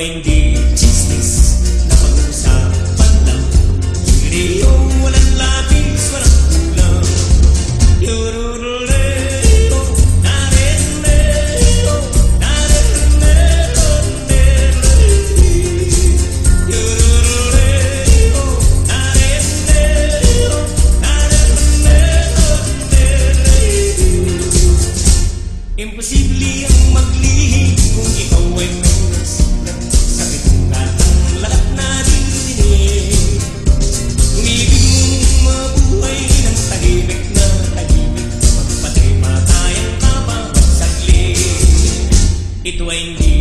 ay hindi chismis na pag-uusapan lang. Hindi walang lapis, walang kulang. Yururuleo, nareleo, nareleo, yururuleo, nareleo, nareleo. Imposible ang maglihim kung ikaw ay may nagsulat sa pitunggatang lahat na dinidinig. Kung ibig mong mabuhay ng tahimik na tahimik, magpatay pa tayong kapag saglit. Ito ay hindi